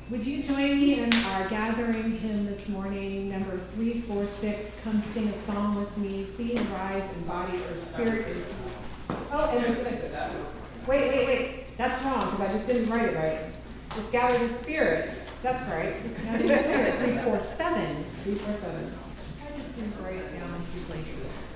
Would you join me in our gathering hymn this morning, number 346, Come Sing a Song with Me. Please rise and body or spirit is... Oh, and it's... Wait. That's wrong, because I just didn't write it right. It's Gather the Spirit. That's right. It's Gather the Spirit. 347. 347. I just didn't write it down in two places.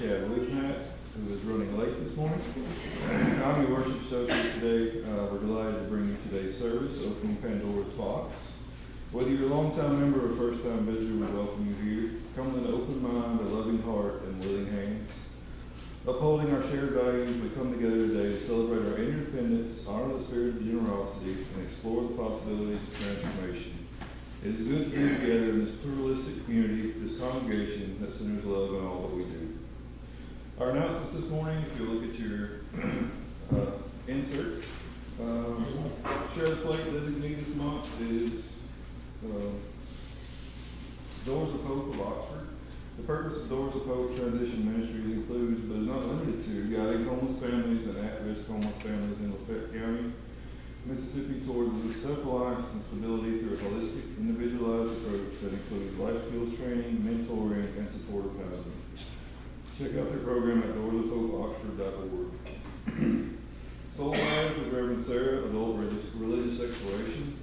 Whisenant, who is running late this morning. I'm your worship associate today. We're delighted to bring you today's service, opening Pandora's box. Whether you're a long-time member or first-time visitor, we welcome you here. Come with an open mind, a loving heart, and willing hands. Upholding our shared values, we come together today to celebrate our interdependence, honor the spirit of generosity, and explore the possibilities of transformation. It is good to be together in this pluralistic community, this congregation that centers love in all that we do. Our announcements this morning, if you look at your insert, Share the Plate designee this month is Doors of Hope of Oxford. The purpose of Doors of Hope Transition Ministries includes, but is not limited to, guiding homeless families and at-risk homeless families in Lafayette County, Mississippi toward self-reliance and stability through a holistic, individualized approach that includes life skills training, mentoring, and supportive housing. Check out their program at doorsofhopeoxford.org. Soul Lives with Reverend Sarah, Adult Religious Exploration.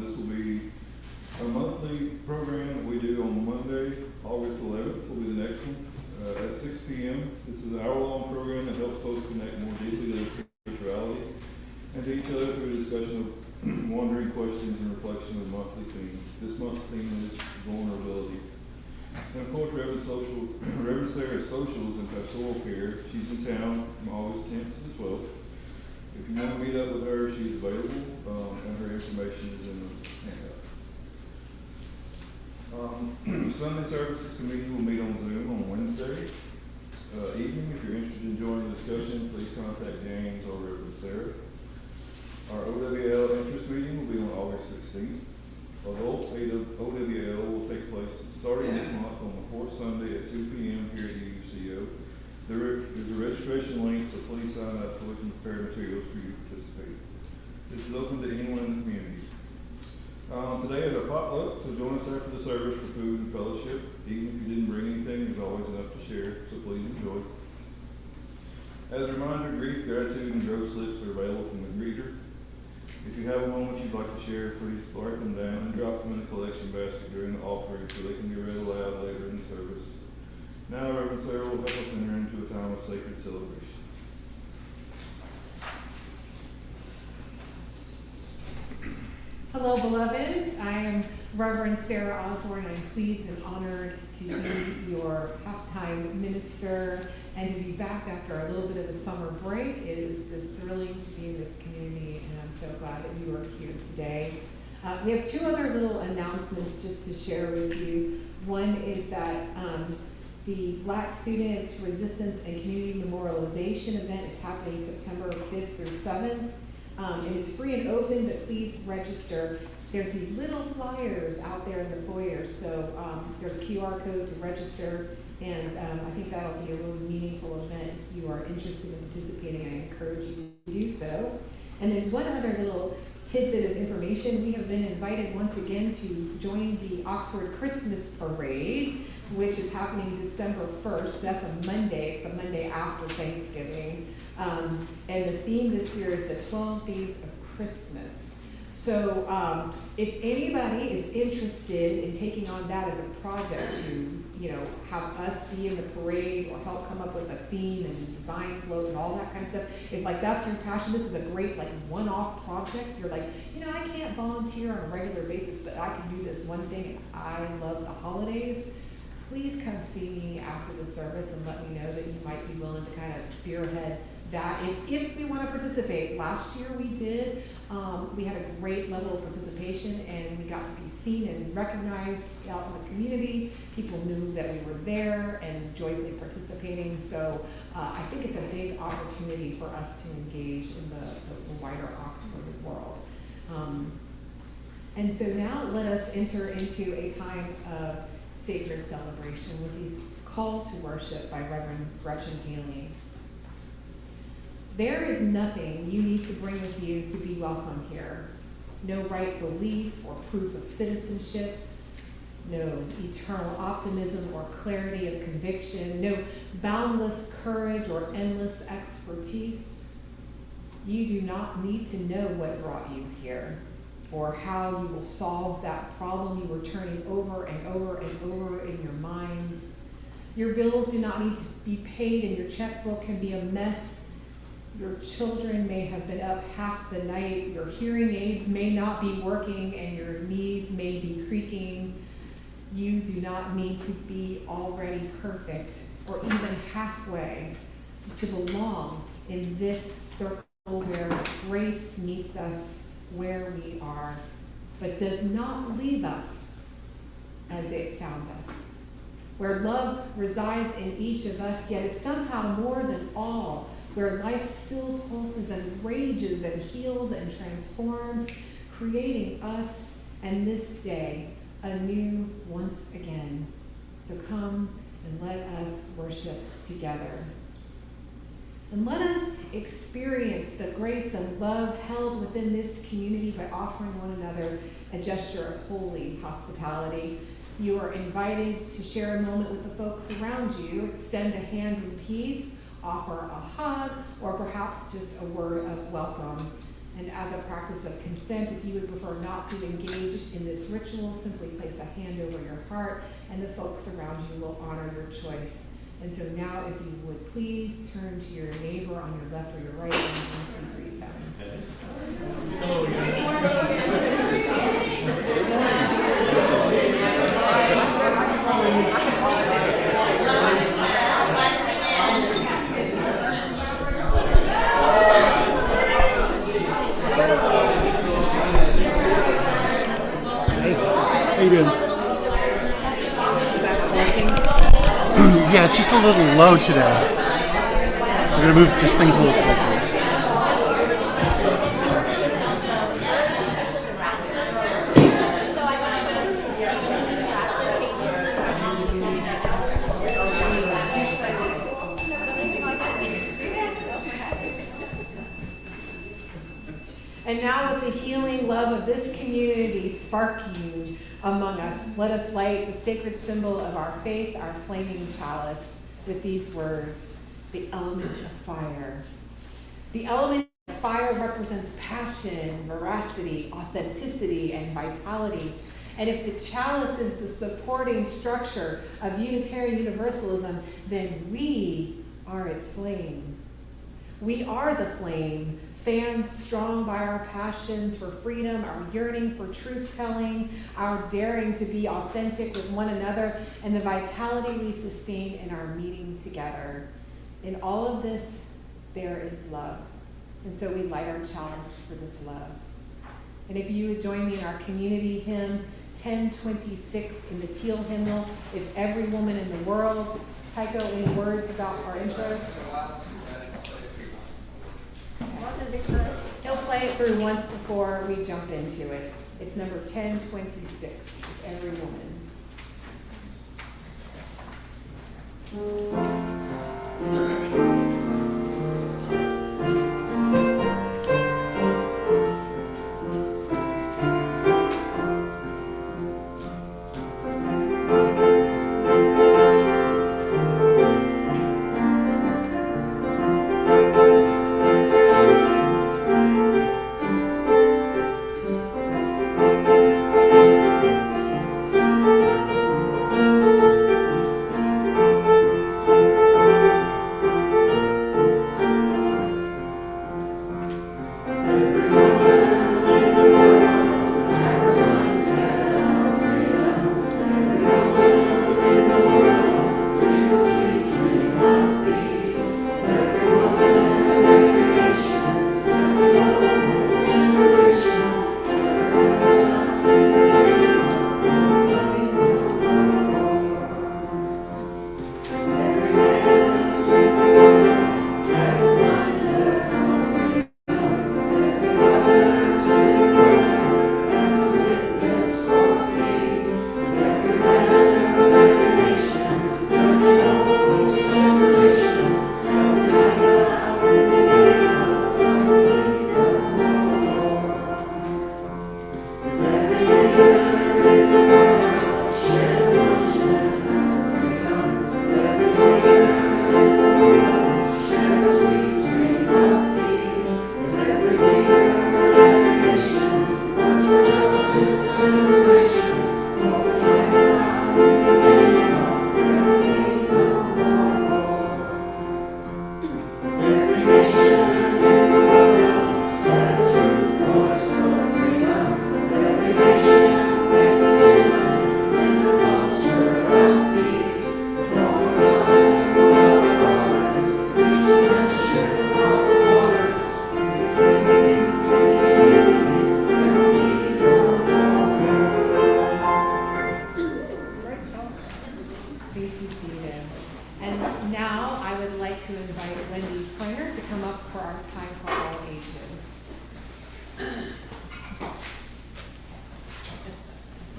This will be a monthly program that we do on Monday, August 11th will be the next one at 6 p.m. This is an hour-long program that helps folks connect more deeply to their spirituality and to each other through a discussion of wandering questions and reflection of the monthly theme. This month's theme is vulnerability. And of course, Reverend Sarah's socials and pastoral care. She's in town from August 10th to the 12th. If you want to meet up with her, she's available, and her information is in the handout. Sunday services committee will meet on Zoom on Wednesday evening. If you're interested in joining the discussion, please contact James or Reverend Sarah. Our OWL interest meeting will be on August 16th. Adult OWL will take place starting this month on the fourth Sunday at 2 p.m. here at UUCO. There's a registration link, so please sign up so we can prepare materials for you to participate. This is open to anyone in the community. Today is our potluck, so join us after the service for food and fellowship. Even if you didn't bring anything, there's always enough to share, so please enjoy. As a reminder, grief, gratitude, and growth slips are available from the greeter. If you have a moment you'd like to share, please write them down and drop them in the collection basket during the offering so they can be read aloud later in the service. Now, Reverend Sarah will help us enter into a time of sacred celebration. Hello, beloveds. I am Reverend Sarah Osborne. I'm pleased and honored to be your halftime minister and to be back after a little bit of a summer break. It is just thrilling to be in this community, and I'm so glad that you are here today. We have two other little announcements just to share with you. One is that the Black Student Resistance and Community Memorialization event is happening September 5th through 7th. It is free and open, but please register. There's these little flyers out there in the foyer, so there's a QR code to register, and I think that'll be a really meaningful event. If you are interested in participating, I encourage you to do so. And then one other little tidbit of information, we have been invited once again to join the Oxford Christmas Parade, which is happening December 1st. That's a Monday. It's the Monday after Thanksgiving. And the theme this year is the 12 Days of Christmas. So if anybody is interested in taking on that as a project to, have us be in the parade or help come up with a theme and design float and all that kind of stuff, if that's your passion, this is a great one-off project. You're like, I can't volunteer on a regular basis, but I can do this one thing and I love the holidays. Please come see me after the service and let me know that you might be willing to kind of spearhead that if we want to participate. Last year we did. We had a great level of participation and we got to be seen and recognized out in the community. People knew that we were there and joyfully participating. So I think it's a big opportunity for us to engage in the wider Oxford world. And so now let us enter into a time of sacred celebration with these Call to Worship by Reverend Gretchen Haley. There is nothing you need to bring with you to be welcome here. No right belief or proof of citizenship, no eternal optimism or clarity of conviction, no boundless courage or endless expertise. You do not need to know what brought you here, or how you will solve that problem you were turning over and over and over in your mind. Your bills do not need to be paid and your checkbook can be a mess. Your children may have been up half the night. Your hearing aids may not be working and your knees may be creaking. You do not need to be already perfect or even halfway to belong in this circle where grace meets us where we are, but does not leave us as it found us. Where love resides in each of us, yet is somehow more than all. Where life still pulses and rages and heals and transforms, creating us and this day anew once again. So come and let us worship together. And let us experience the grace and love held within this community by offering one another a gesture of holy hospitality. You are invited to share a moment with the folks around you, extend a hand in peace, offer a hug, or perhaps just a word of welcome. And as a practice of consent, if you would prefer not to engage in this ritual, simply place a hand over your heart and the folks around you will honor your choice. And so now, if you would please turn to your neighbor on your left or your right and greet them. Hello again. How you doing? Yeah, it's just a little low today. So we're going to move just things a little closer. And now with the healing love of this community sparking among us, let us light the sacred symbol of our faith, our flaming chalice, with these words, the element of fire. The element of fire represents passion, veracity, authenticity, and vitality. And if the chalice is the supporting structure of Unitarian Universalism, then we are its flame. We are the flame, fanned strong by our passions for freedom, our yearning for truth-telling, our daring to be authentic with one another, and the vitality we sustain in our meeting together. In all of this, there is love. And so we light our chalice for this love. And if you would join me in our community hymn, 1026 in the teal hymnal, If Every Woman in the World. Tycho, any words about our intro? He'll play it through once before we jump into it. It's number 1026, Every Woman.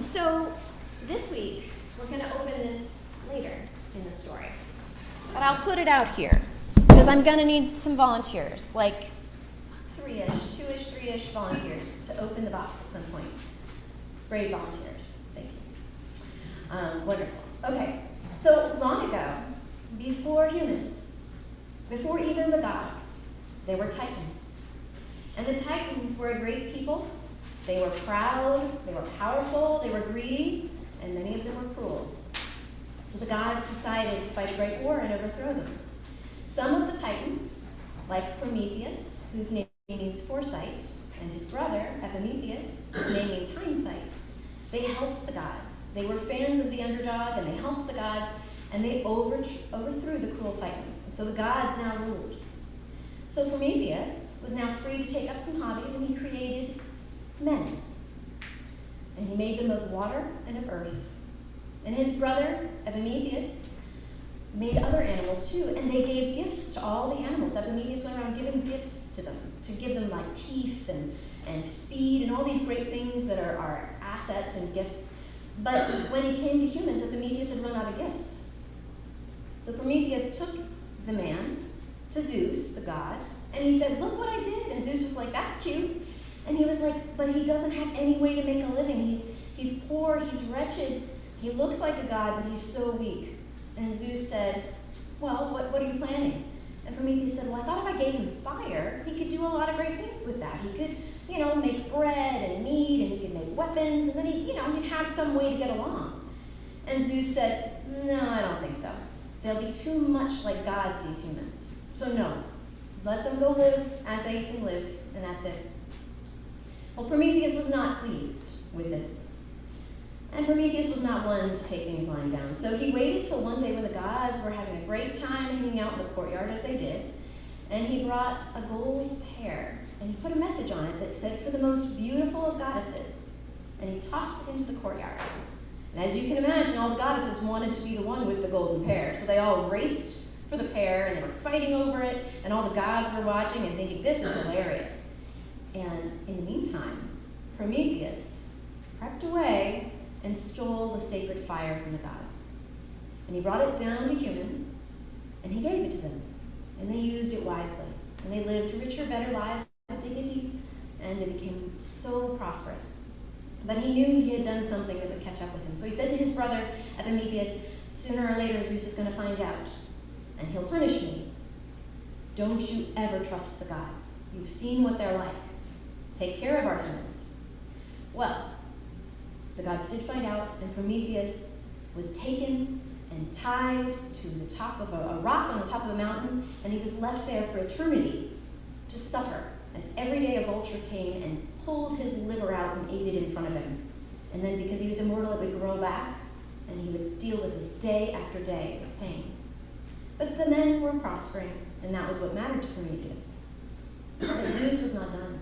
So this week, we're going to open this later in the story. But I'll put it out here, because I'm going to need some volunteers, like two-ish, volunteers to open the box at some point. Brave volunteers. Thank you. Wonderful. Okay, so long ago, before humans, before even the gods, there were Titans. And the Titans were a great people. They were proud, they were powerful, they were greedy, and many of them were cruel. So the gods decided to fight a great war and overthrow them. Some of the Titans, like Prometheus, whose name means foresight, and his brother, Epimetheus, whose name means hindsight, they helped the gods. They were fans of the underdog, and they helped the gods, and they overthrew the cruel Titans. And so the gods now ruled. So Prometheus was now free to take up some hobbies, and he created men. And he made them of water and of earth. And his brother, Epimetheus, made other animals too, and they gave gifts to all the animals. Epimetheus went around giving gifts to them, to give them like teeth and speed and all these great things that are assets and gifts. But when he came to humans, Epimetheus had run out of gifts. So Prometheus took the man to Zeus, the god, and he said, "Look what I did." And Zeus was like, "That's cute." And he was like, "But he doesn't have any way to make a living. He's poor, he's wretched. He looks like a god, but he's so weak." And Zeus said, "Well, what are you planning?" And Prometheus said, "Well, I thought if I gave him fire, he could do a lot of great things with that. He could, make bread and meat, and he could make weapons, and then he'd have some way to get along." And Zeus said, "No, I don't think so. They'll be too much like gods, these humans. So no, let them go live as they can live, and that's it." Well, Prometheus was not pleased with this. And Prometheus was not one to take things lying down. So he waited till one day when the gods were having a great time hanging out in the courtyard as they did, and he brought a gold pear, and he put a message on it that said, "For the most beautiful of goddesses," and he tossed it into the courtyard. And as you can imagine, all the goddesses wanted to be the one with the golden pear, so they all raced for the pear, and they were fighting over it, and all the gods were watching and thinking, "This is hilarious." And in the meantime, Prometheus crept away and stole the sacred fire from the gods. And he brought it down to humans, and he gave it to them. And they used it wisely. And they lived richer, better lives of dignity, and they became so prosperous. But he knew he had done something that would catch up with him. So he said to his brother Epimetheus, "Sooner or later Zeus is going to find out, and he'll punish me. Don't you ever trust the gods. You've seen what they're like. Take care of our humans." Well, the gods did find out, and Prometheus was taken and tied to the top of a rock on the top of a mountain, and he was left there for eternity to suffer as every day a vulture came and pulled his liver out and ate it in front of him. And then because he was immortal, it would grow back, and he would deal with this day after day, this pain. But the men were prospering, and that was what mattered to Prometheus. But Zeus was not done.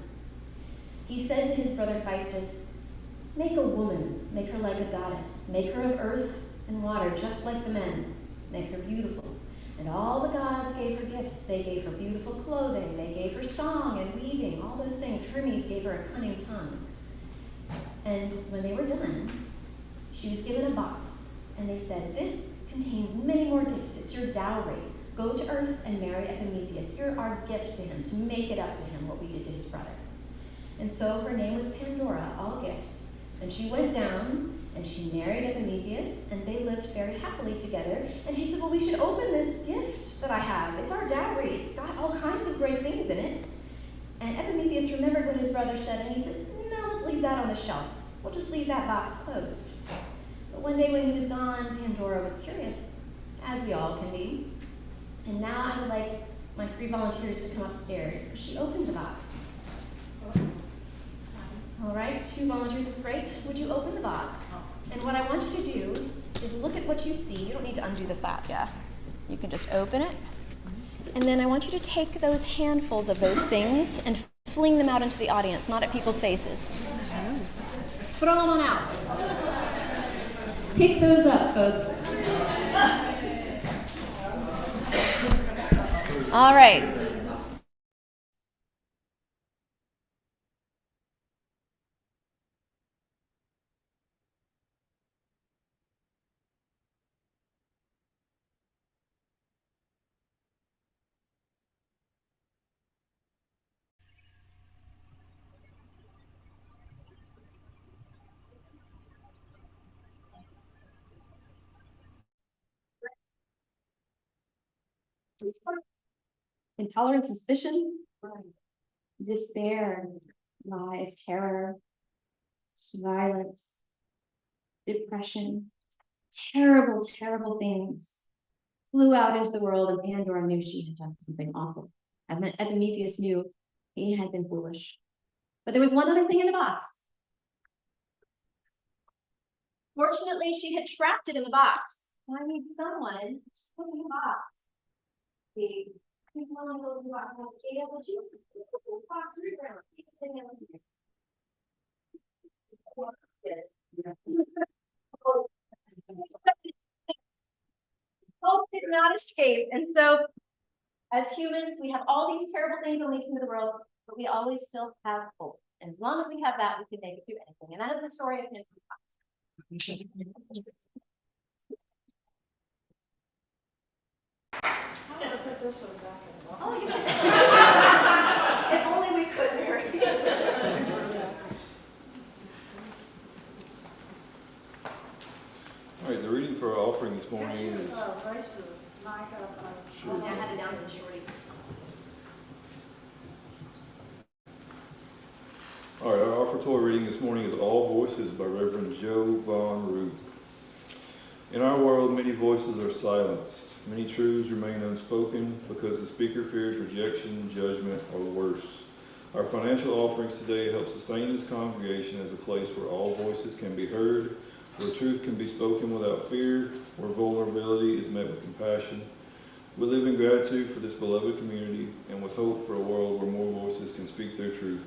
He said to his brother Hephaestus, "Make a woman, make her like a goddess, make her of earth and water, just like the men, make her beautiful." And all the gods gave her gifts. They gave her beautiful clothing, they gave her song and weaving, all those things. Hermes gave her a cunning tongue. And when they were done, she was given a box, and they said, "This contains many more gifts. It's your dowry. Go to earth and marry Epimetheus. You're our gift to him, to make it up to him what we did to his brother." And so her name was Pandora, all gifts. And she went down, and she married Epimetheus, and they lived very happily together. And she said, "Well, we should open this gift that I have. It's our dowry. It's got all kinds of great things in it." And Epimetheus remembered what his brother said, and he said, "No, let's leave that on the shelf. We'll just leave that box closed." But one day when he was gone, Pandora was curious, as we all can be. And now I would like my 3 volunteers to come upstairs, because she opened the box. All right, 2 volunteers is great. Would you open the box? And what I want you to do is look at what you see. You don't need to undo the flap, yeah. You can just open it. And then I want you to take those handfuls of those things and fling them out into the audience, not at people's faces. Throw them on out. Pick those up, folks. All right. Intolerant suspicion, despair, lies, terror, violence, depression, terrible, terrible things flew out into the world, and Pandora knew she had done something awful. And Epimetheus knew he had been foolish. But there was one other thing in the box. Fortunately, she had trapped it in the box. I need someone to put it in the box. cannot escape. And so, as humans, we have all these terrible things unleashed into the world, but we always still have hope. And as long as we have that, we can make it through anything. And that is the story of him. Oh, you can. If only we could, Mary. All right, the reading for our offering this morning is. Yeah, I had it down for the shorty. All right, our offertory reading this morning is All Voices by Reverend Joe Von Ruth. In our world, many voices are silenced. Many truths remain unspoken because the speaker fears rejection, judgment, or worse. Our financial offerings today help sustain this congregation as a place where all voices can be heard, where truth can be spoken without fear, where vulnerability is met with compassion. We live in gratitude for this beloved community and with hope for a world where more voices can speak their truth.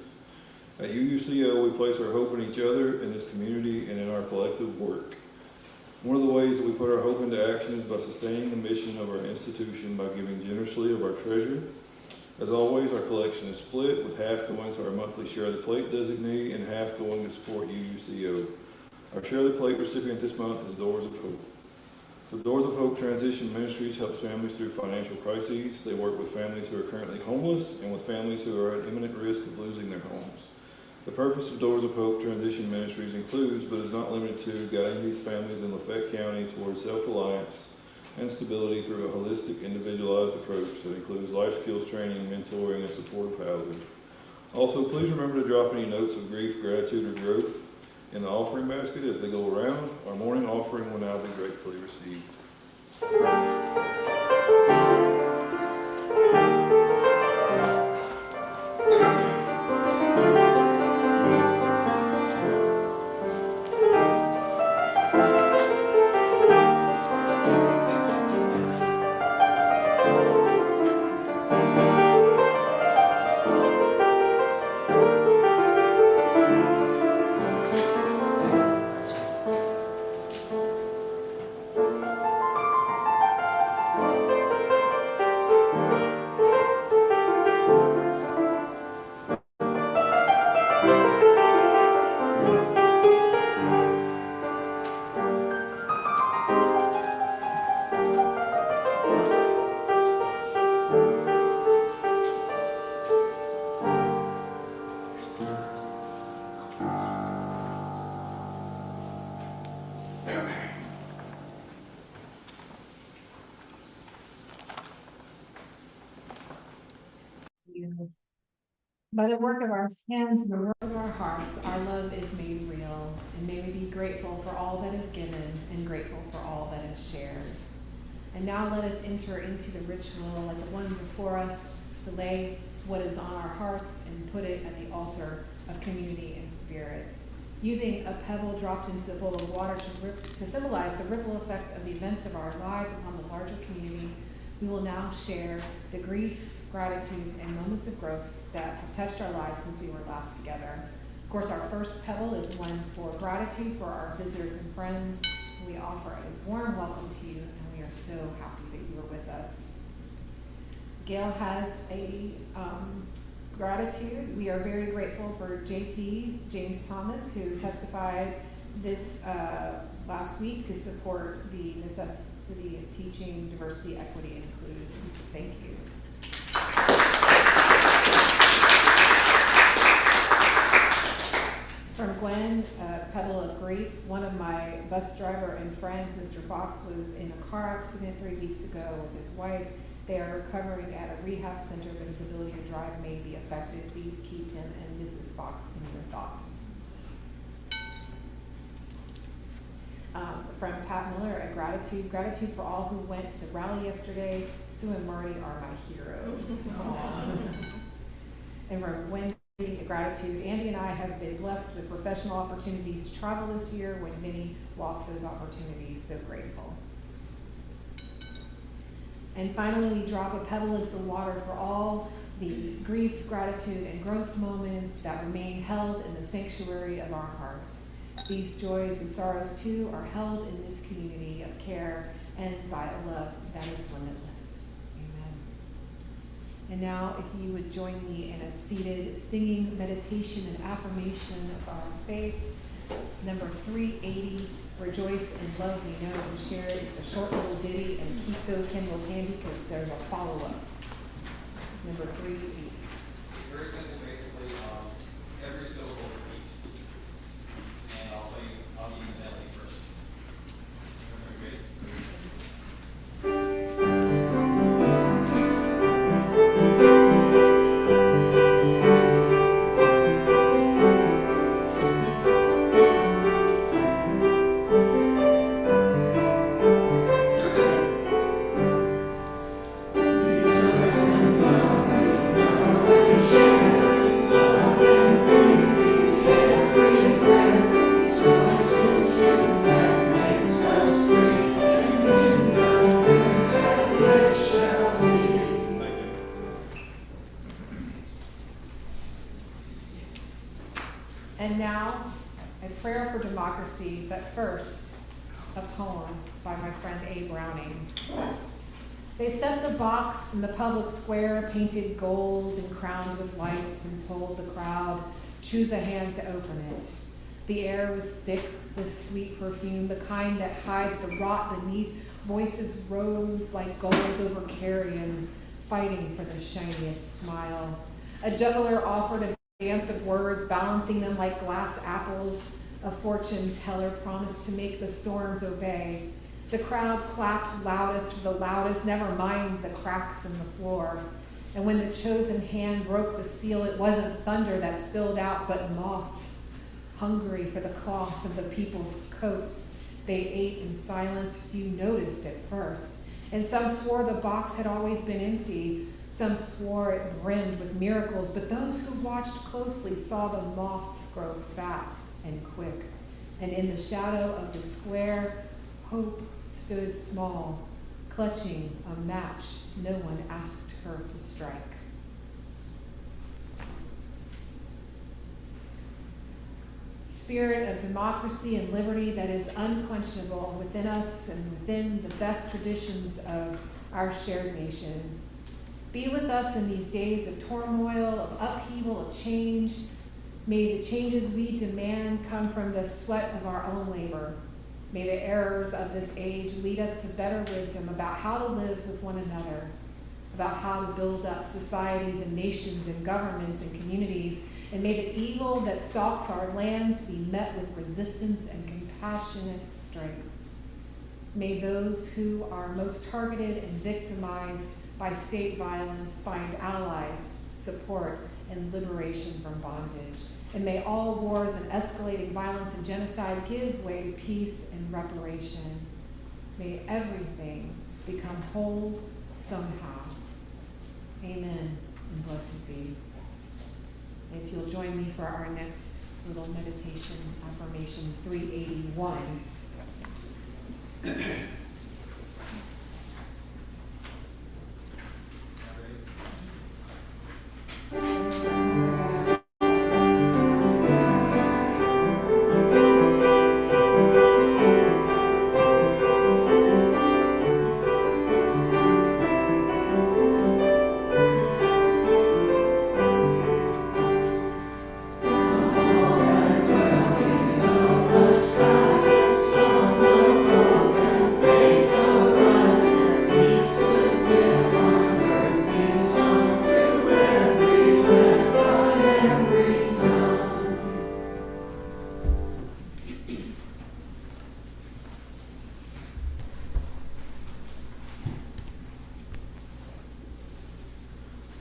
At UUCO, we place our hope in each other, in this community, and in our collective work. One of the ways that we put our hope into action is by sustaining the mission of our institution by giving generously of our treasure. As always, our collection is split, with half going to our monthly Share the Plate designee and half going to support UUCO. Our Share the Plate recipient this month is Doors of Hope. So Doors of Hope Transition Ministries helps families through financial crises. They work with families who are currently homeless and with families who are at imminent risk of losing their homes. The purpose of Doors of Hope Transition Ministries includes, but is not limited to, guiding these families in Lafayette County towards self-reliance and stability through a holistic, individualized approach that includes life skills training, mentoring, and supportive housing. Also, please remember to drop any notes of grief, gratitude, or growth in the offering basket as they go around. Our morning offering will now be gratefully received. By the work of our hands and the work of our hearts, our love is made real, and may we be grateful for all that is given and grateful for all that is shared. And now let us enter into the ritual like the one before us, to lay what is on our hearts and put it at the altar of community and spirit. Using a pebble dropped into the bowl of water to symbolize the ripple effect of the events of our lives upon the larger community, we will now share the grief, gratitude, and moments of growth that have touched our lives since we were last together. Of course, our first pebble is one for gratitude for our visitors and friends. We offer a warm welcome to you, and we are so happy that you are with us. Gail has a gratitude. We are very grateful for JT, James Thomas, who testified this last week to support the necessity of teaching diversity, equity, and inclusion. So thank you. From Gwen, a pebble of grief. One of my bus driver and friends, Mr. Fox, was in a car accident 3 weeks ago with his wife. They are recovering at a rehab center, but his ability to drive may be affected. Please keep him and Mrs. Fox in your thoughts. From Pat Miller, a gratitude for all who went to the rally yesterday. Sue and Marty are my heroes. And from Wendy, a gratitude. Andy and I have been blessed with professional opportunities to travel this year when many lost those opportunities. So grateful. And finally, we drop a pebble into the water for all the grief, gratitude, and growth moments that remain held in the sanctuary of our hearts. These joys and sorrows, too, are held in this community of care and by a love that is limitless. Amen. And now, if you would join me in a seated singing meditation and affirmation of our faith, number 380, Rejoice and Love Me Know and Share. It's a short little ditty, and keep those hymnals handy because there's a follow-up. Number 380. Very simple, basically, every syllable is each. And I'll give you the melody first. Everybody ready? And now, a prayer for democracy, but first, a poem by my friend A. Browning. They set the box in the public square, painted gold and crowned with lights, and told the crowd, choose a hand to open it. The air was thick with sweet perfume, the kind that hides the rot beneath. Voices rose like gulls over carrion, fighting for the shiniest smile. A juggler offered a dance of words, balancing them like glass apples. A fortune teller promised to make the storms obey. The crowd clapped loudest for the loudest, never mind the cracks in the floor. And when the chosen hand broke the seal, it wasn't thunder that spilled out, but moths, hungry for the cloth of the people's coats. They ate in silence, few noticed at first. And some swore the box had always been empty. Some swore it brimmed with miracles, but those who watched closely saw the moths grow fat and quick. And in the shadow of the square, hope stood small, clutching a match no one asked her to strike. Spirit of democracy and liberty that is unquenchable within us and within the best traditions of our shared nation. Be with us in these days of turmoil, of upheaval, of change. May the changes we demand come from the sweat of our own labor. May the errors of this age lead us to better wisdom about how to live with one another, about how to build up societies and nations and governments and communities. And may the evil that stalks our land be met with resistance and compassionate strength. May those who are most targeted and victimized by state violence find allies, support, and liberation from bondage. And may all wars and escalating violence and genocide give way to peace and reparation. May everything become whole somehow. Amen, and blessed be. If you'll join me for our next little meditation affirmation, 381.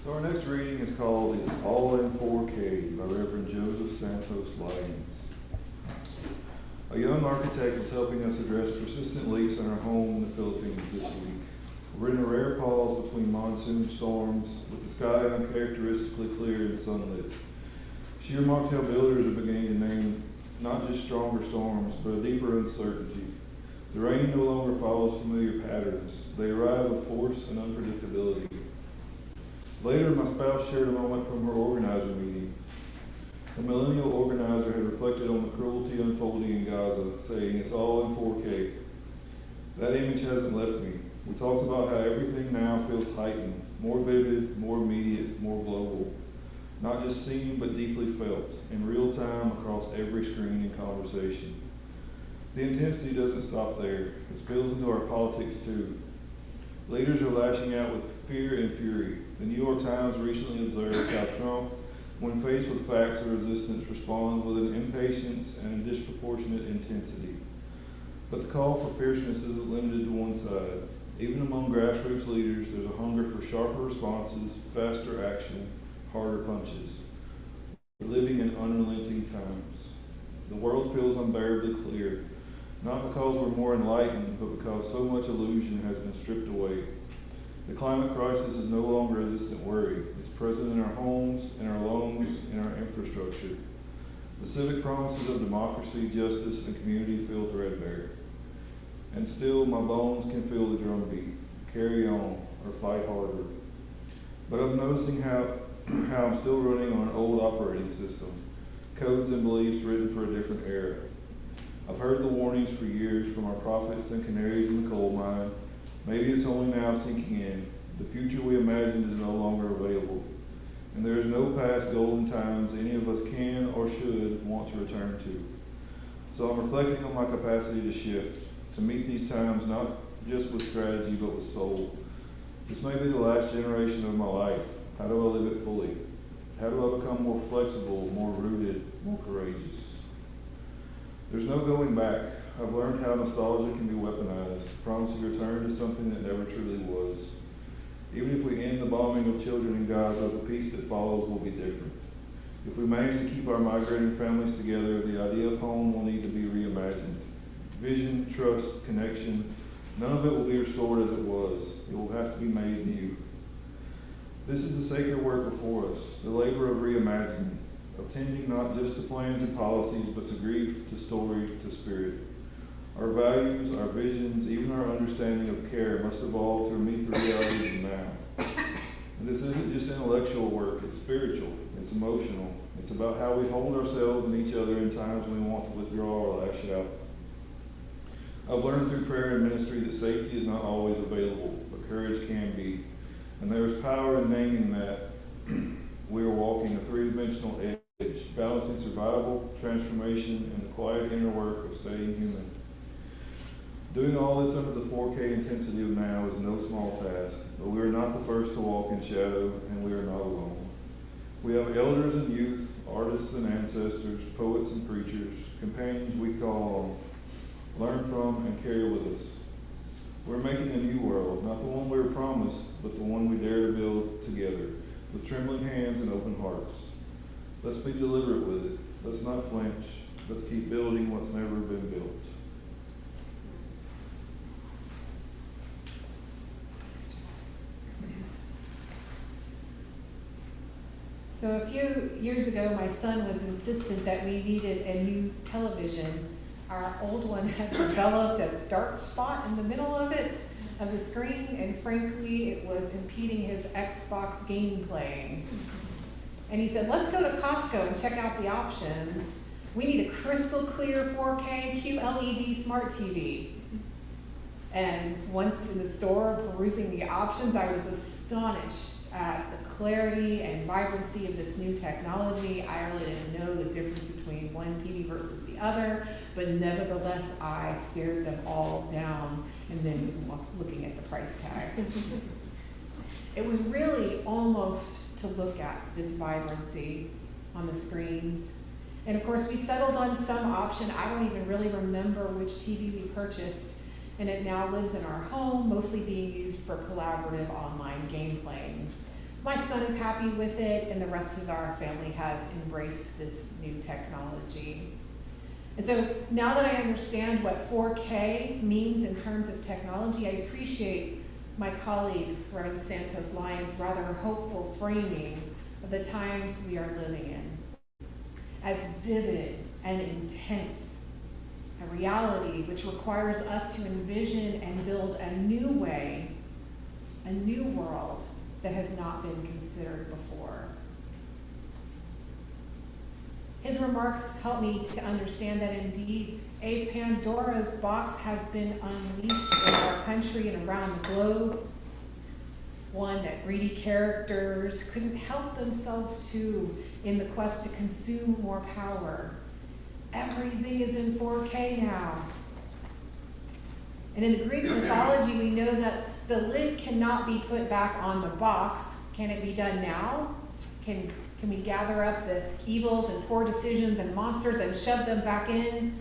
So our next reading is called It's All in 4K by Reverend Joseph Santos Lyons. A young architect was helping us address persistent leaks in our home in the Philippines this week. We're in a rare pause between monsoon storms, with the sky uncharacteristically clear and sunlit. She remarked how builders are beginning to name not just stronger storms, but a deeper uncertainty. The rain no longer follows familiar patterns. They arrive with force and unpredictability. Later, my spouse shared a moment from her organizer meeting. The millennial organizer had reflected on the cruelty unfolding in Gaza, saying, "It's all in 4K. That image hasn't left me. We talked about how everything now feels heightened, more vivid, more immediate, more global. Not just seen, but deeply felt, in real time across every screen and conversation. The intensity doesn't stop there. It spills into our politics too. Leaders are lashing out with fear and fury. The New York Times recently observed how Trump, when faced with facts or resistance, responds with an impatience and a disproportionate intensity. But the call for fierceness isn't limited to one side. Even among grassroots leaders, there's a hunger for sharper responses, faster action, harder punches. We're living in unrelenting times. The world feels unbearably clear, not because we're more enlightened, but because so much illusion has been stripped away. The climate crisis is no longer a distant worry. It's present in our homes, in our loans, in our infrastructure. The civic promises of democracy, justice, and community feel threadbare. And still, my bones can feel the drumbeat. Carry on, or fight harder. But I'm noticing how I'm still running on an old operating system, codes and beliefs written for a different era. I've heard the warnings for years from our prophets and canaries in the coal mine. Maybe it's only now sinking in. The future we imagined is no longer available. And there is no past golden times any of us can or should want to return to. So I'm reflecting on my capacity to shift, to meet these times not just with strategy but with soul. This may be the last generation of my life. How do I live it fully? How do I become more flexible, more rooted, more courageous? There's no going back. I've learned how nostalgia can be weaponized, promising return to something that never truly was. Even if we end the bombing of children in Gaza, the peace that follows will be different. If we manage to keep our migrating families together, the idea of home will need to be reimagined. Vision, trust, connection, none of it will be restored as it was. It will have to be made new. This is the sacred work before us, the labor of reimagining, of tending not just to plans and policies, but to grief, to story, to spirit. Our values, our visions, even our understanding of care must evolve to meet the realities of now. And this isn't just intellectual work, it's spiritual, it's emotional. It's about how we hold ourselves and each other in times when we want to withdraw or lash out. I've learned through prayer and ministry that safety is not always available, but courage can be. And there is power in naming that we are walking a three-dimensional edge, balancing survival, transformation, and the quiet inner work of staying human. Doing all this under the 4K intensity of now is no small task, but we are not the first to walk in shadow, and we are not alone. We have elders and youth, artists and ancestors, poets and preachers, companions we call on, learn from, and carry with us. We're making a new world, not the one we were promised, but the one we dare to build together, with trembling hands and open hearts. Let's be deliberate with it. Let's not flinch. Let's keep building what's never been built. So a few years ago, my son was insistent that we needed a new television. Our old one had developed a dark spot in the middle of it, of the screen, and frankly, it was impeding his Xbox game playing. And he said, let's go to Costco and check out the options. We need a crystal clear 4K QLED smart TV. And once in the store perusing the options, I was astonished at the clarity and vibrancy of this new technology. I really didn't know the difference between one TV versus the other, but nevertheless, I stared them all down and then was looking at the price tag. It was really almost to look at this vibrancy on the screens. And of course, we settled on some option. I don't even really remember which TV we purchased, and it now lives in our home, mostly being used for collaborative online game playing. My son is happy with it, and the rest of our family has embraced this new technology. And so now that I understand what 4K means in terms of technology, I appreciate my colleague, Reverend Santos Lyons' rather hopeful framing of the times we are living in. As vivid and intense, a reality which requires us to envision and build a new way, a new world that has not been considered before. His remarks help me to understand that indeed a Pandora's box has been unleashed in our country and around the globe. One that greedy characters couldn't help themselves to in the quest to consume more power. Everything is in 4K now. And in the Greek mythology, we know that the lid cannot be put back on the box. Can it be done now? Can we gather up the evils and poor decisions and monsters and shove them back in?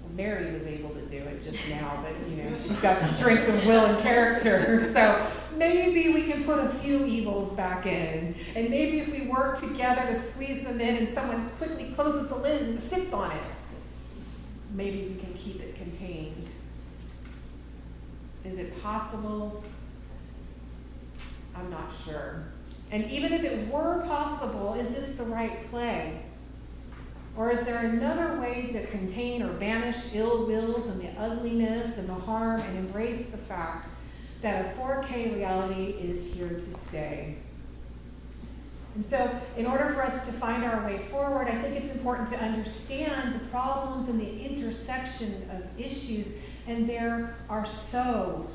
Well, Mary was able to do it just now, but she's got strength of will and character. So maybe we can put a few evils back in. And maybe if we work together to squeeze them in and someone quickly closes the lid and sits on it, maybe we can keep it contained. Is it possible? I'm not sure. And even if it were possible, is this the right play? Or is there another way to contain or banish ill wills and the ugliness and the harm and embrace the fact that a 4K reality is here to stay? And so in order for us to find our way forward, I think it's important to understand the problems and the intersection of issues. And there are so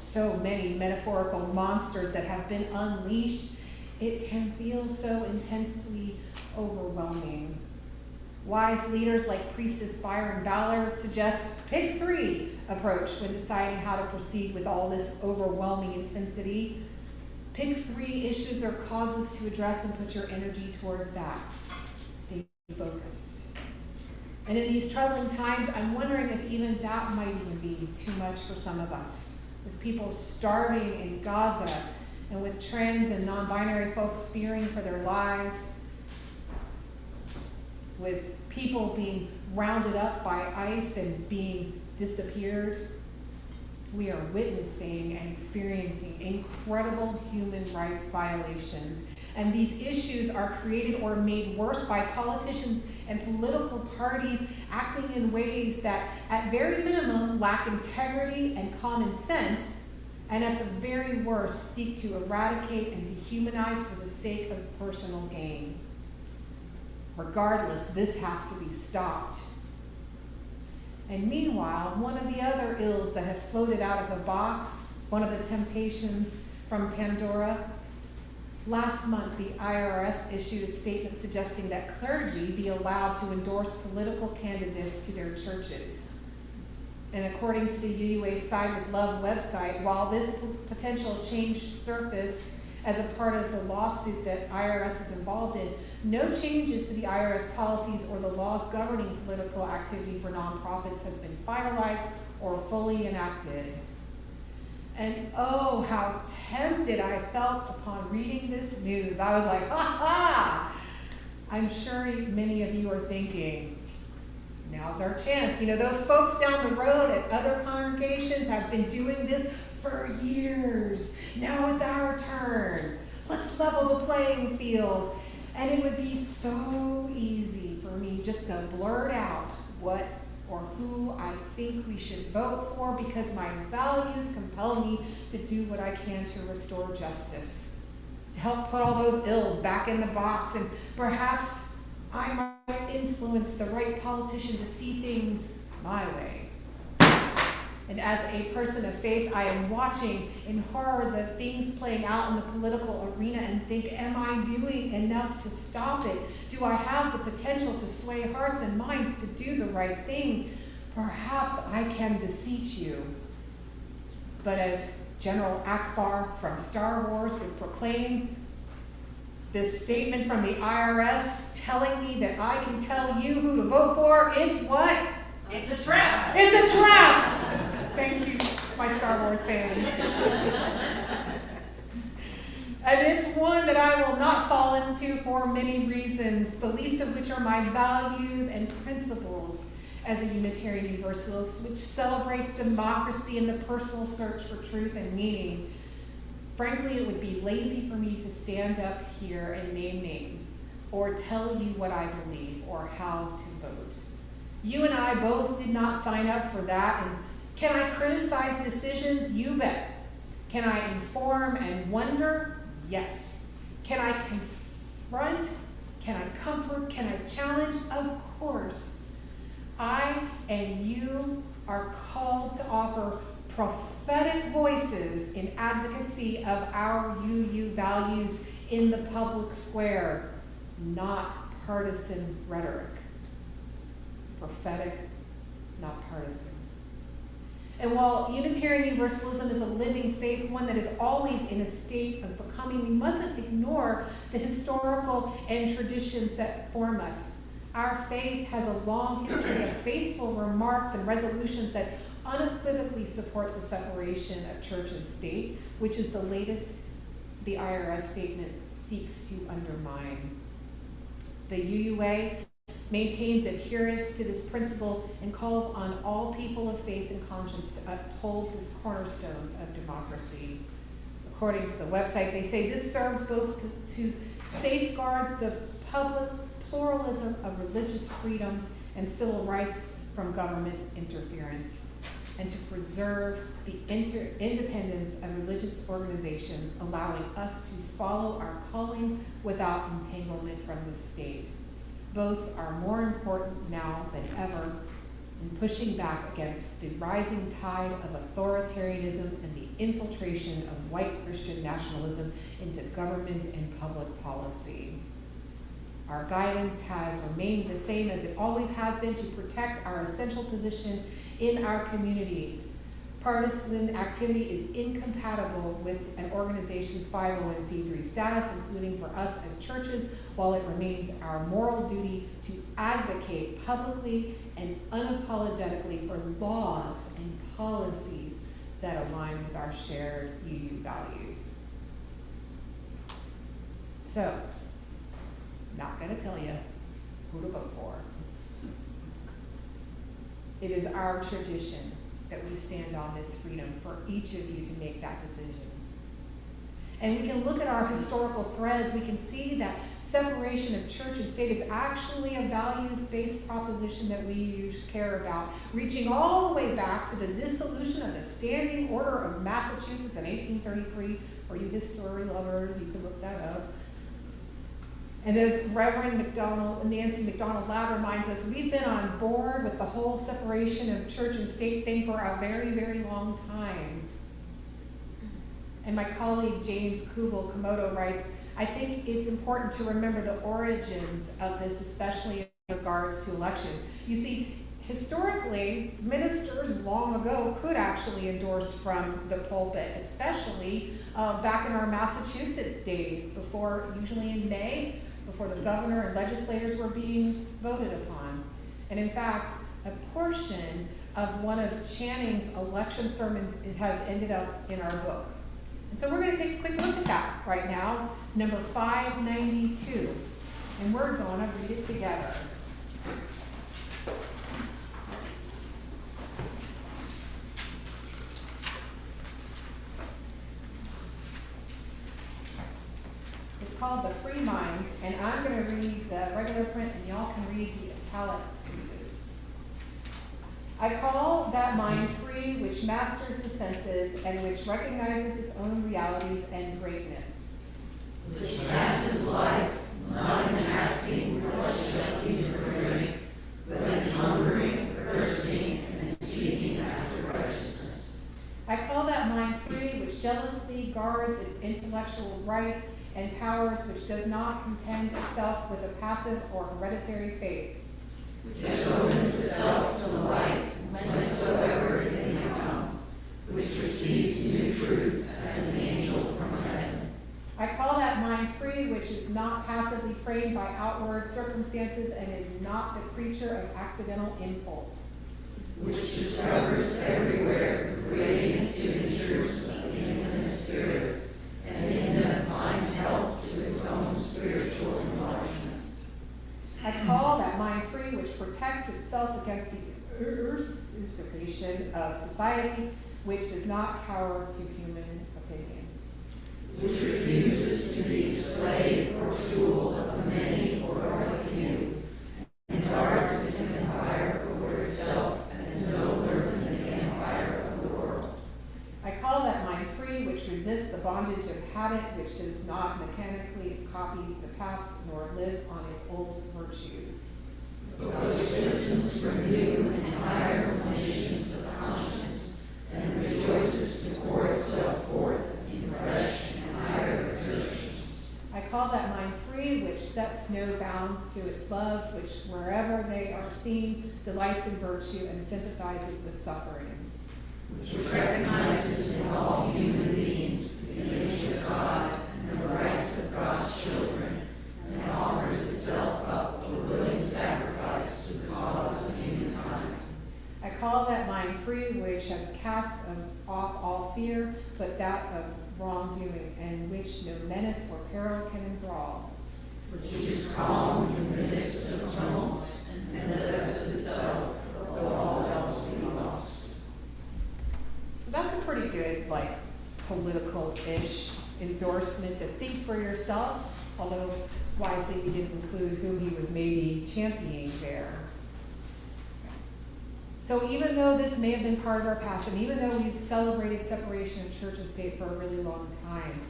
many metaphorical monsters that have been unleashed. It can feel so intensely overwhelming. Wise leaders like Priestess Byron Ballard suggest pick 3 approach when deciding how to proceed with all this overwhelming intensity. Pick 3 issues or causes to address and put your energy towards that. Stay focused. And in these troubling times, I'm wondering if even that might even be too much for some of us. With people starving in Gaza, and with trans and non-binary folks fearing for their lives, with people being rounded up by ICE and being disappeared, we are witnessing and experiencing incredible human rights violations. And these issues are created or made worse by politicians and political parties acting in ways that, at very minimum, lack integrity and common sense, and at the very worst, seek to eradicate and dehumanize for the sake of personal gain. Regardless, this has to be stopped. And meanwhile, one of the other ills that have floated out of the box, one of the temptations from Pandora, last month the IRS issued a statement suggesting that clergy be allowed to endorse political candidates to their churches. And according to the UUA Side with Love website, while this potential change surfaced as a part of the lawsuit that IRS is involved in, no changes to the IRS policies or the laws governing political activity for nonprofits has been finalized or fully enacted. And oh, how tempted I felt upon reading this news. I was like, ha ha! I'm sure many of you are thinking, now's our chance. Those folks down the road at other congregations have been doing this for years. Now it's our turn. Let's level the playing field. And it would be so easy for me just to blurt out what or who I think we should vote for because my values compel me to do what I can to restore justice, to help put all those ills back in the box, and perhaps I might influence the right politician to see things my way. And as a person of faith, I am watching in horror the things playing out in the political arena and think, am I doing enough to stop it? Do I have the potential to sway hearts and minds to do the right thing? Perhaps I can beseech you. But as General Akbar from Star Wars would proclaim, this statement from the IRS telling me that I can tell you who to vote for, it's what? It's a trap. It's a trap! Thank you, my Star Wars fan. And it's one that I will not fall into for many reasons, the least of which are my values and principles as a Unitarian Universalist, which celebrates democracy and the personal search for truth and meaning. Frankly, it would be lazy for me to stand up here and name names or tell you what I believe or how to vote. You and I both did not sign up for that, and can I criticize decisions? You bet. Can I inform and wonder? Yes. Can I confront? Can I comfort? Can I challenge? Of course. I and you are called to offer prophetic voices in advocacy of our UU values in the public square, not partisan rhetoric. Prophetic, not partisan. And while Unitarian Universalism is a living faith, one that is always in a state of becoming, we mustn't ignore the historical and traditions that form us. Our faith has a long history of faithful remarks and resolutions that unequivocally support the separation of church and state, which is the latest the IRS statement seeks to undermine. The UUA maintains adherence to this principle and calls on all people of faith and conscience to uphold this cornerstone of democracy. According to the website, they say this serves both to safeguard the public pluralism of religious freedom and civil rights from government interference, and to preserve the independence of religious organizations, allowing us to follow our calling without entanglement from the state. Both are more important now than ever in pushing back against the rising tide of authoritarianism and the infiltration of white Christian nationalism into government and public policy. Our guidance has remained the same as it always has been, to protect our essential position in our communities. Partisan activity is incompatible with an organization's 501c3 status, including for us as churches, while it remains our moral duty to advocate publicly and unapologetically for laws and policies that align with our shared UU values. So, not going to tell you who to vote for. It is our tradition that we stand on this freedom for each of you to make that decision. And we can look at our historical threads, we can see that separation of church and state is actually a values-based proposition that we care about, reaching all the way back to the dissolution of the Standing Order of Massachusetts in 1833. For you history lovers, you can look that up. And as Reverend Nancy McDonald Ladd reminds us, we've been on board with the whole separation of church and state thing for a very, very long time. And my colleague James Komodo writes, I think it's important to remember the origins of this, especially in regards to election. You see, historically, ministers long ago could actually endorse from the pulpit, especially back in our Massachusetts days, usually in May, before the governor and legislators were being voted upon. And in fact, a portion of one of Channing's election sermons has ended up in our book. And so we're going to take a quick look at that right now, number 592. And we're going to read it together. It's called The Free Mind, and I'm going to read the regular print, and y'all can read the italic pieces. I call that mind free which masters the senses and which recognizes its own realities and greatness. Which passes life, not in asking what shall eat or drink, but in hungering, thirsting, and seeking after righteousness. I call that mind free which jealously guards its intellectual rights and powers, which does not content itself with a passive or hereditary faith. Which opens itself to light whensoever it may come, which receives new truth as an angel from heaven. I call that mind free which is not passively framed by outward circumstances and is not the creature of accidental impulse. Which discovers everywhere the radiant signatures of the infinite spirit, and in them finds help to its own spiritual enlargement. I call that mind free which protects itself against the usurpation of society, which does not cower to human opinion. Which refuses to be the slave or tool of the many or of the few, and guards its empire over itself as nobler than the empire of the world. I call that mind free which resists the bondage of habit it, which does not mechanically copy the past nor live on its old virtues. But which listens from new and higher emanations of consciousness, and rejoices to pour itself forth in fresh and higher exertions. I call that mind free, which sets no bounds to its love, which wherever they are seen, delights in virtue and sympathizes with suffering. Which recognizes in all human beings the image of God and the rights of God's children, and offers itself up a willing sacrifice to the cause of humankind. I call that mind free, which has cast off all fear, but that of wrongdoing, and which no menace or peril can enthrall. Which is calm in the midst of tumults, and possesses itself, though all else be lost. So that's a pretty good, like, political-ish endorsement to think for yourself, although wisely we didn't include who he was maybe championing there. So even though this may have been part of our past, and even though we've celebrated separation of church and state for a really long time,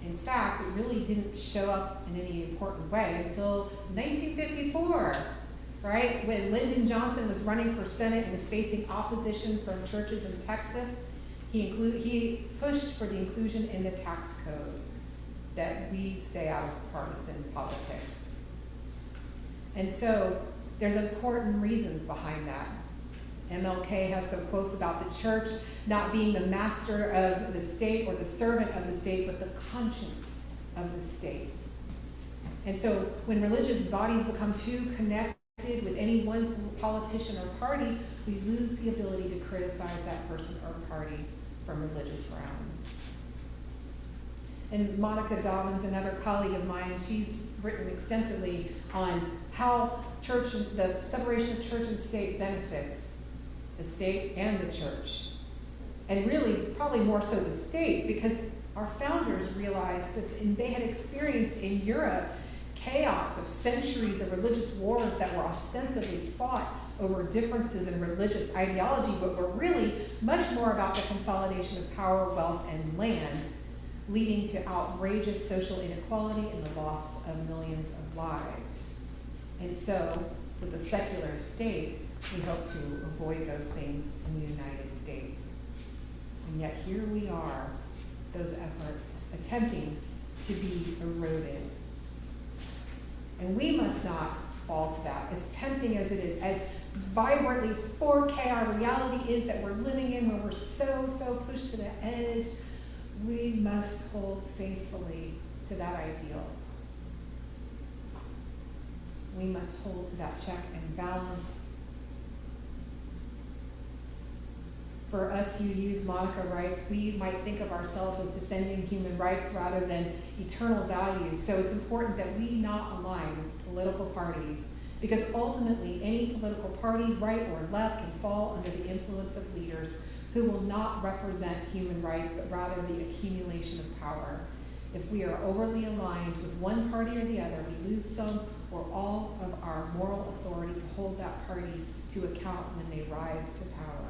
in fact, it really didn't show up in any important way until 1954, right? When Lyndon Johnson was running for Senate and was facing opposition from churches in Texas, he pushed for the inclusion in the tax code that we stay out of partisan politics. And so there's important reasons behind that. MLK has some quotes about the church not being the master of the state or the servant of the state, but the conscience of the state. And so when religious bodies become too connected with any one politician or party, we lose the ability to criticize that person or party from religious grounds. And Monica Dobbins, another colleague of mine, she's written extensively on how the separation of church and state benefits the state and the church. And really, probably more so the state, because our founders realized that they had experienced in Europe chaos of centuries of religious wars that were ostensibly fought over differences in religious ideology, but were really much more about the consolidation of power, wealth, and land, leading to outrageous social inequality and the loss of millions of lives. And so, with a secular state, we hope to avoid those things in the United States. And yet here we are, those efforts attempting to be eroded. And we must not fall to that, as tempting as it is, as vibrantly 4K our reality is that we're living in, where we're so pushed to the edge. We must hold faithfully to that ideal. We must hold to that check and balance. For us UU's Monica writes, we might think of ourselves as defending human rights rather than eternal values. So it's important that we not align with political parties, because ultimately any political party, right or left, can fall under the influence of leaders who will not represent human rights, but rather the accumulation of power. If we are overly aligned with one party or the other, we lose some or all of our moral authority to hold that party to account when they rise to power.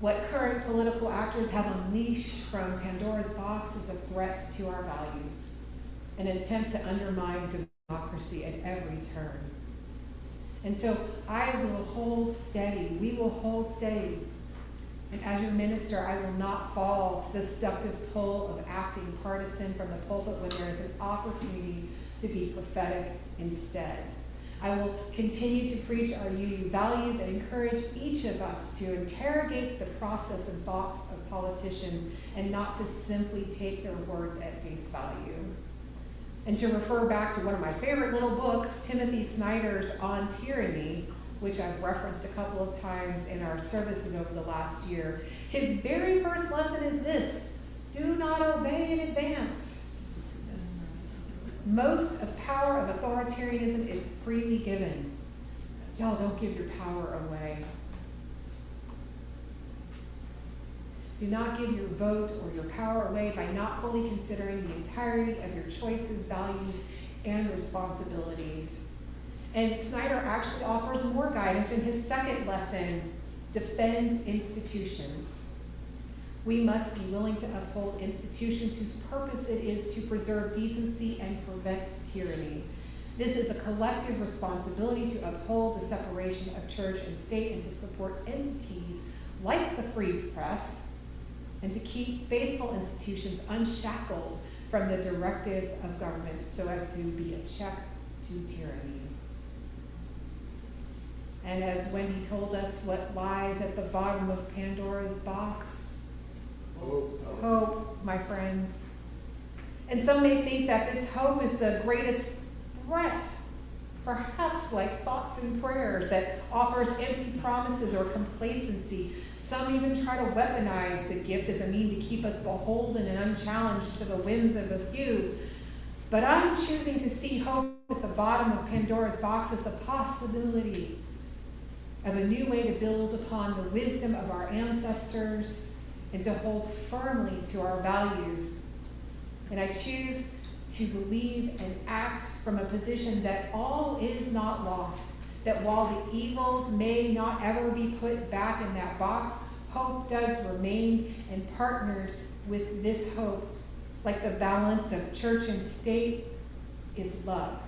What current political actors have unleashed from Pandora's box is a threat to our values, and an attempt to undermine democracy at every turn. And so I will hold steady, we will hold steady, and as your minister, I will not fall to the seductive pull of acting partisan from the pulpit when there is an opportunity to be prophetic instead. I will continue to preach our UU values and encourage each of us to interrogate the process and thoughts of politicians and not to simply take their words at face value. And to refer back to one of my favorite little books, Timothy Snyder's On Tyranny, which I've referenced a couple of times in our services over the last year. His very first lesson is this: do not obey in advance. Most of power of authoritarianism is freely given. Y'all don't give your power away. Do not give your vote or your power away by not fully considering the entirety of your choices, values, and responsibilities. And Snyder actually offers more guidance in his second lesson, Defend Institutions. We must be willing to uphold institutions whose purpose it is to preserve decency and prevent tyranny. This is a collective responsibility to uphold the separation of church and state and to support entities like the free press and to keep faithful institutions unshackled from the directives of governments so as to be a check to tyranny. And as Wendy told us, what lies at the bottom of Pandora's box? Hope, my friends. And some may think that this hope is the greatest threat, perhaps like thoughts and prayers that offers empty promises or complacency. Some even try to weaponize the gift as a mean to keep us beholden and unchallenged to the whims of a few. But I'm choosing to see hope at the bottom of Pandora's box as the possibility of a new way to build upon the wisdom of our ancestors and to hold firmly to our values. And I choose to believe and act from a position that all is not lost, that while the evils may not ever be put back in that box, hope does remain, and partnered with this hope, like the balance of church and state, is love.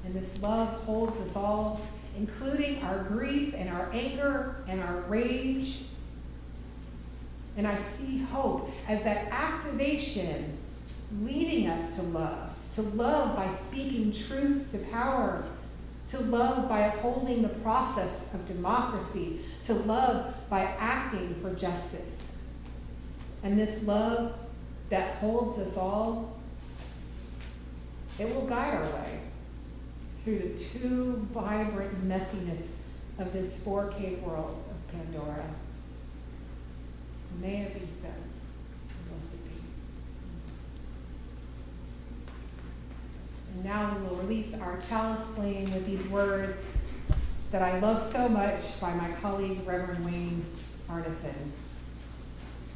And this love holds us all, including our grief and our anger and our rage. And I see hope as that activation leading us to love by speaking truth to power, to love by upholding the process of democracy, to love by acting for justice. And this love that holds us all, it will guide our way through the too vibrant messiness of this 4K world of Pandora. May it be so. Blessed be. And now we will release our chalice flame with these words that I love so much by my colleague, Reverend Wayne Arneson.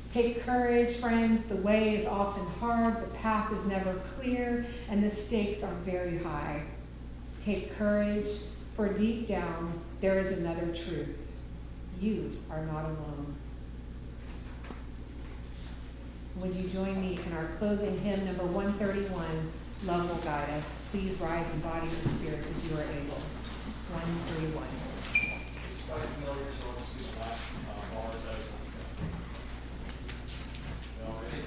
Take courage, friends. The way is often hard, the path is never clear, and the stakes are very high. Take courage, for deep down there is another truth. You are not alone. Would you join me in our closing hymn, number 131, Love Will Guide Us. Please rise in body or spirit as you are able. 131. It's quite familiar, so let's do the last bars as we all ready?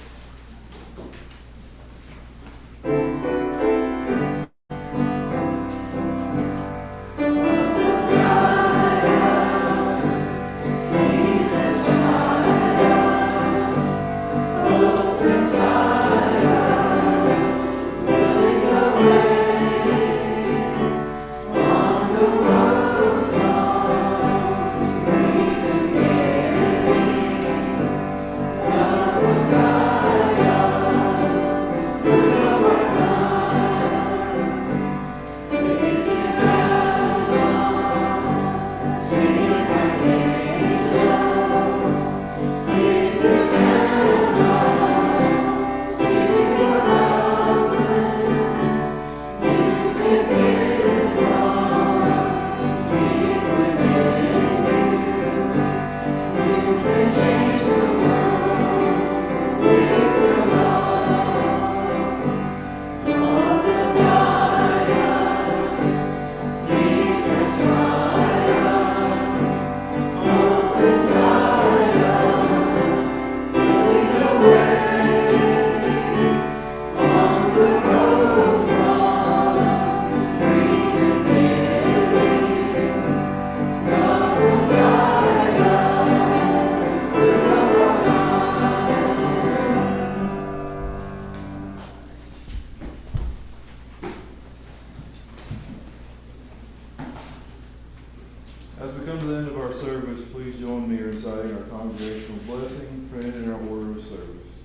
As we come to the end of our service, please join me in reciting our congregational blessing printed in our order of service.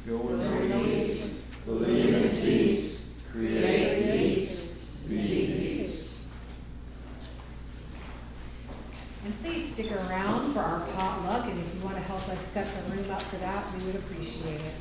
Go in peace, believe in peace, create peace, be peace. And please stick around for our potluck, and if you want to help us set the room up for that, we would appreciate it.